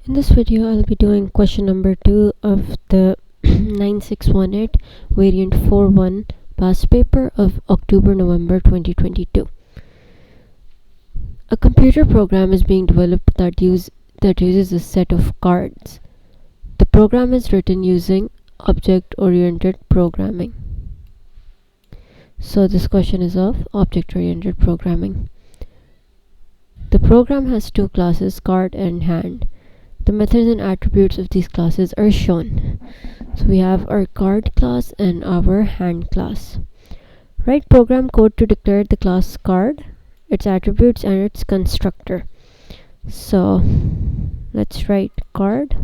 In this video, I'll be doing question number 2 of the 9618 variant 41 past paper of October-November 2022. A computer program is being developed that uses a set of cards. The program is written using object-oriented programming. So this question is of object-oriented programming. The program has two classes, card and hand. The methods and attributes of these classes are shown. So we have our card class and our hand class. Write program code to declare the class card, its attributes and its constructor. So let's write card.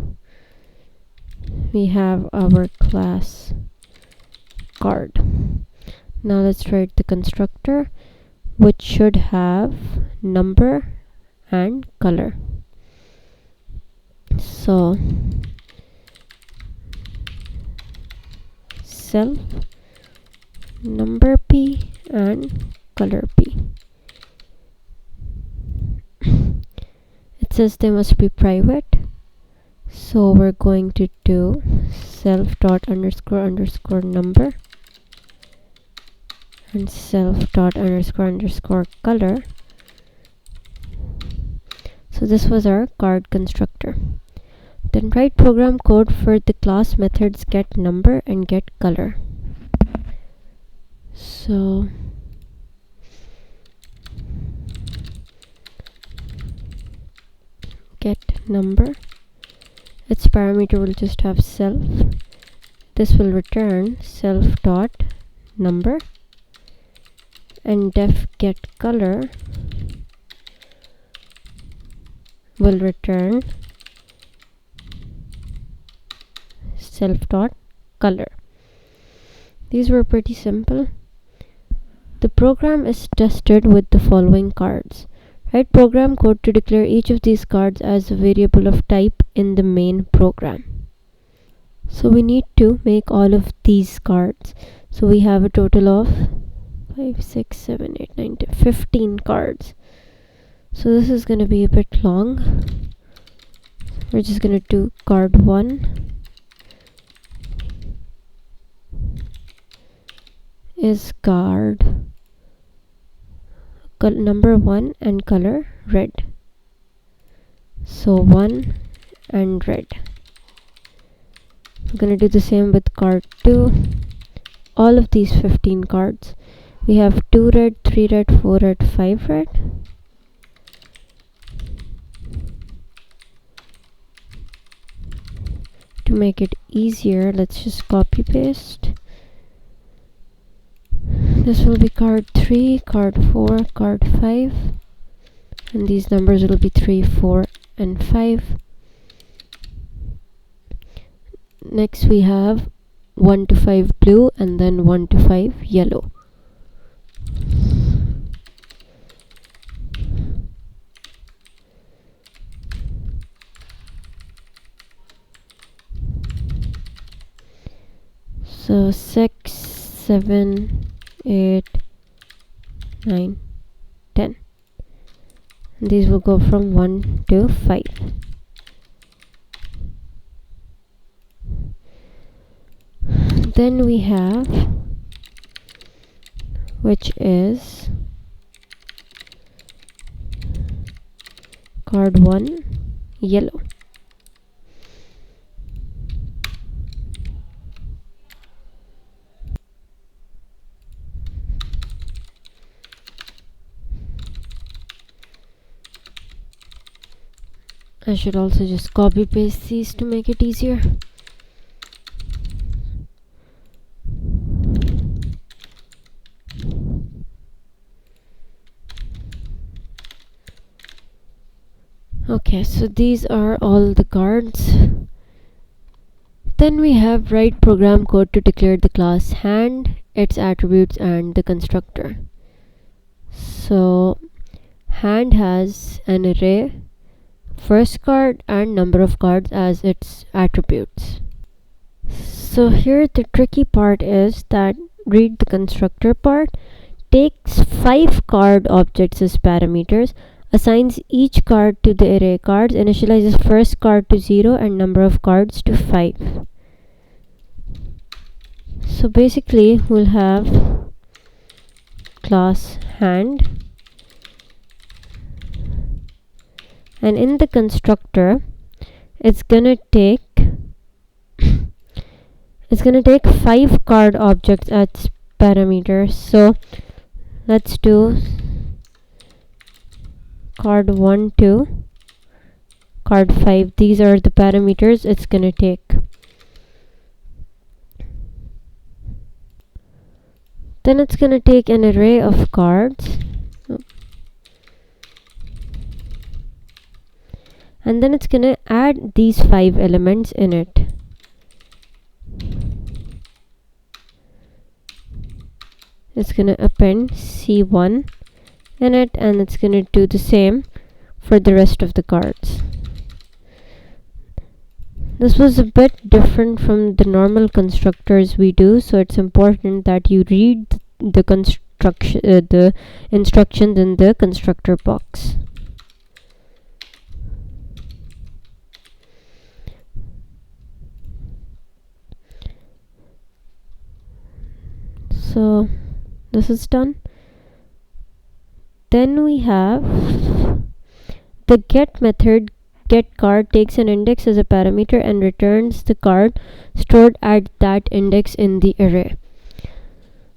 We have our class card. Now let's write the constructor, which should have number and color. So self number p and color p. It says they must be private, so we're going to do self dot underscore underscore number and self dot underscore underscore color. So this was our card constructor. Then write program code for the class methods get number and get color. So get number, its parameter will just have self. This will return self dot number, and def get color will return self dot color. These were pretty simple. The program is tested with the following cards. Write program code to declare each of these cards as a variable of type in the main program. So we need to make all of these cards. So we have a total of 5, 6, 7, 8, 9, 10, 15 cards. So this is going to be a bit long. We're just going to do card 1 is card number 1 and color red. So 1 and red. We're going to do the same with card 2. All of these 15 cards. We have 2 red, 3 red, 4 red, 5 red. To make it easier, let's just copy paste. This will be card 3, card 4, card 5, and these numbers will be 3, 4, and 5. Next we have 1 to 5 blue and then 1 to 5 yellow. So 6, 7, 8, 9, 10. And these will go from 1 to 5. Then we have, which is card 1 yellow. I should also just copy paste these to make it easier. Okay, so these are all the cards. Then we have write program code to declare the class hand, its attributes and the constructor. So hand has an array, first card and number of cards as its attributes. So here the tricky part is that read the constructor part takes 5 card objects as parameters assigns each card to the array cards, initializes first card to 0 and number of cards to 5. So basically we'll have class hand, and in the constructor it's gonna take 5 card objects as parameters. So let's do card 1 to card 5. These are the parameters it's gonna take. Then it's gonna take an array of cards, and then it's gonna add these 5 elements in it. It's gonna append C1 in it, and it's gonna do the same for the rest of the cards. This was a bit different from the normal constructors we do, so it's important that you read the instructions in the constructor box. So this is done. Then we have the get method. Get card takes an index as a parameter and returns the card stored at that index in the array.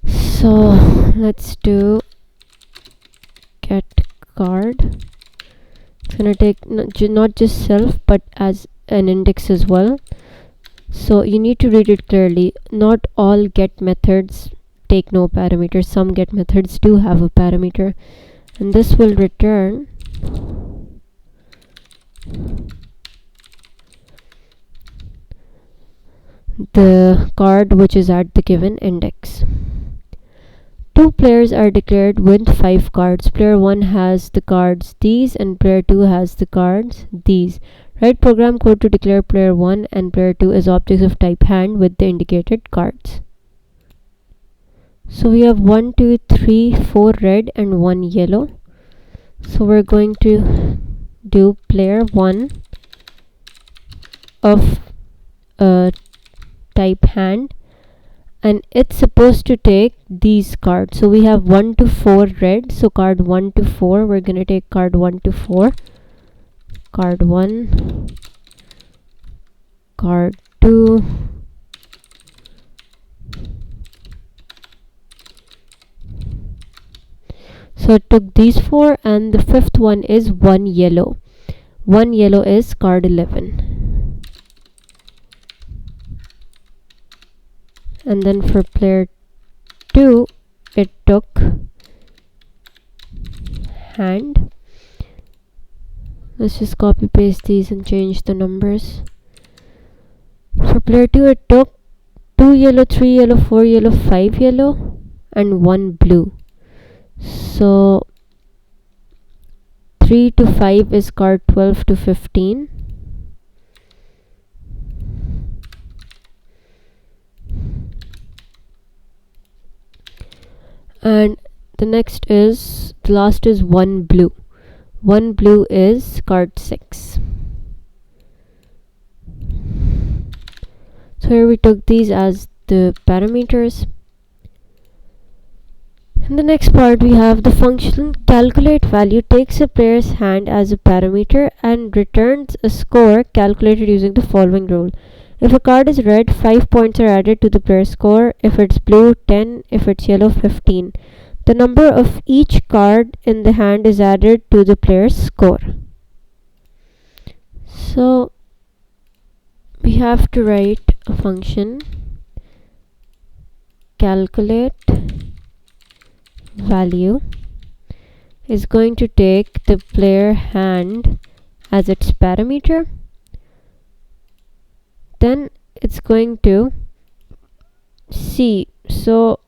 So let's do get card. It's gonna take not just self but as an index as well. So you need to read it clearly. Not all get methods take no parameters. Some get methods do have a parameter, and this will return the card which is at the given index. 2 players are declared with 5 cards. Player 1 has the cards these and player 2 has the cards these. Write program code to declare player 1 and player 2 as objects of type hand with the indicated cards. So we have 1, 2, 3, 4 red and 1 yellow. So we're going to do player 1 of type hand, and it's supposed to take these cards. So we have 1 to 4 red, so card 1 to 4, we're gonna take card 1 to 4, card 1, card 2, so it took these 4, and the 5th one is 1 yellow. 1 yellow is card 11. And then for player 2 it took hand. Let's just copy paste these and change the numbers. For player 2 it took 2 yellow, 3 yellow, 4 yellow, 5 yellow and 1 blue. So 3 to 5 is card 12 to 15. And the last is 1 blue. 1 blue is card 6. So here we took these as the parameters. In the next part we have the function calculate value takes a player's hand as a parameter and returns a score calculated using the following rule. If a card is red, 5 points are added to the player's score. If it's blue, 10. If it's yellow, 15. The number of each card in the hand is added to the player's score. So we have to write a function calculate value is going to take the player hand as its parameter. Then it's going to see. So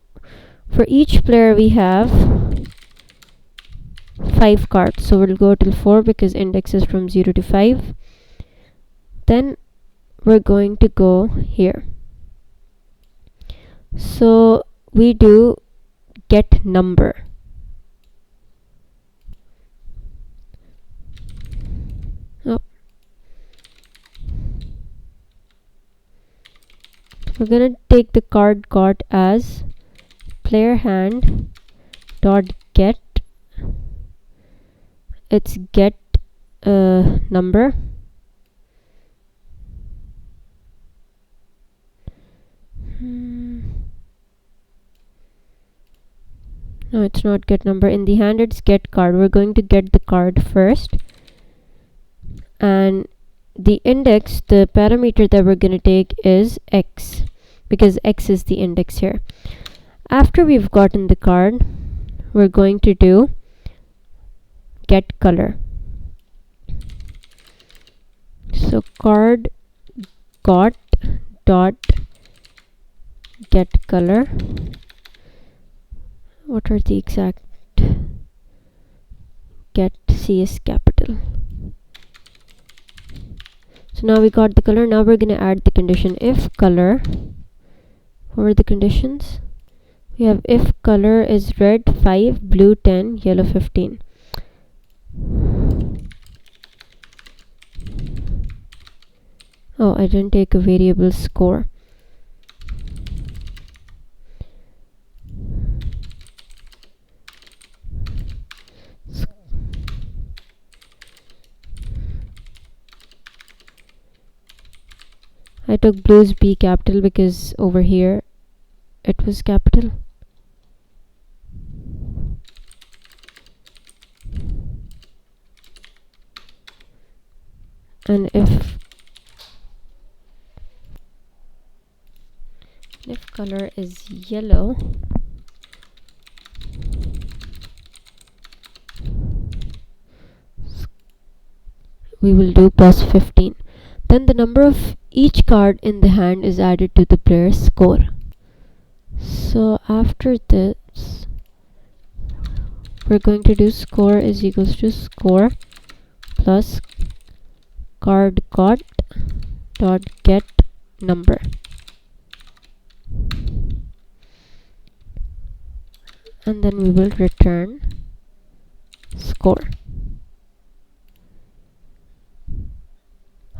for each player we have 5 cards. So we'll go till 4 because index is from 0 to 5. Then we're going to go here. So we do get number. We're gonna take the card got as player hand dot get its get number. No, it's not get number. In the hand it's get card. We're going to get the card first, and the index, the parameter that we're going to take is x, because x is the index here. After we've gotten the card, we're going to do get color. So card got dot get color. What are the exact? Get CS capital. So now we got the color. Now we're gonna add the condition if color. What are the conditions? We have if color is red 5, blue 10, yellow 15. Oh, I didn't take a variable score. I took blue's B capital because over here it was capital. And if color is yellow, we will do plus 15. Then the number of each card in the hand is added to the player's score. So after this, we're going to do score is equals to score plus card got dot get number. And then we will return score.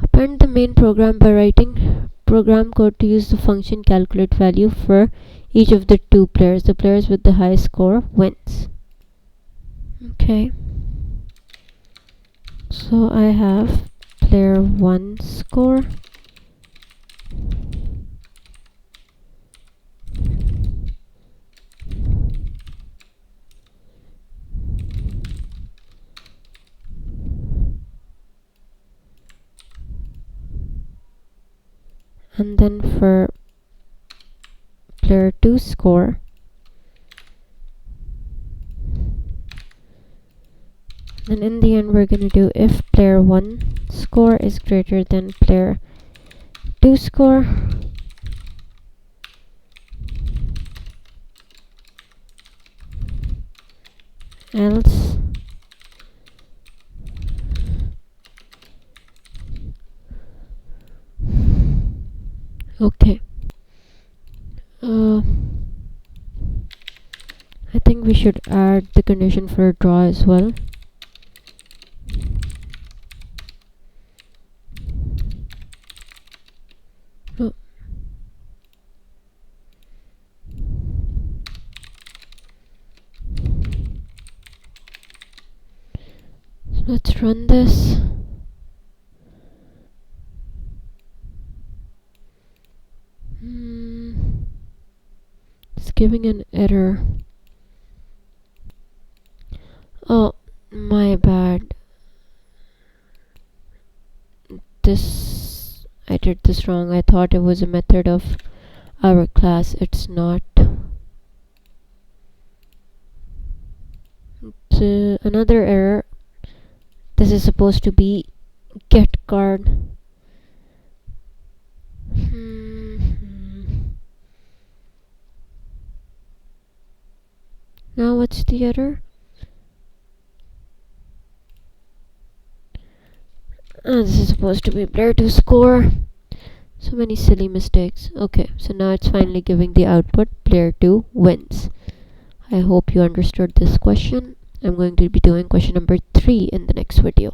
Append the main program by writing program code to use the function calculate value for each of the two players. The players with the highest score wins. Okay. So I have player 1 score, and then for player 2 score, and in the end we're going to do if player 1 score is greater than player 2 score, else okay. I think we should add the condition for a draw as well. Oh. So let's run this. It's giving an error. Oh, my bad. I did this wrong. I thought it was a method of our class. It's not. It's another error. This is supposed to be get card. Now what's the error? This is supposed to be player to score. So many silly mistakes. Okay, so now it's finally giving the output player 2 wins. I hope you understood this question. I'm going to be doing question number 3 in the next video.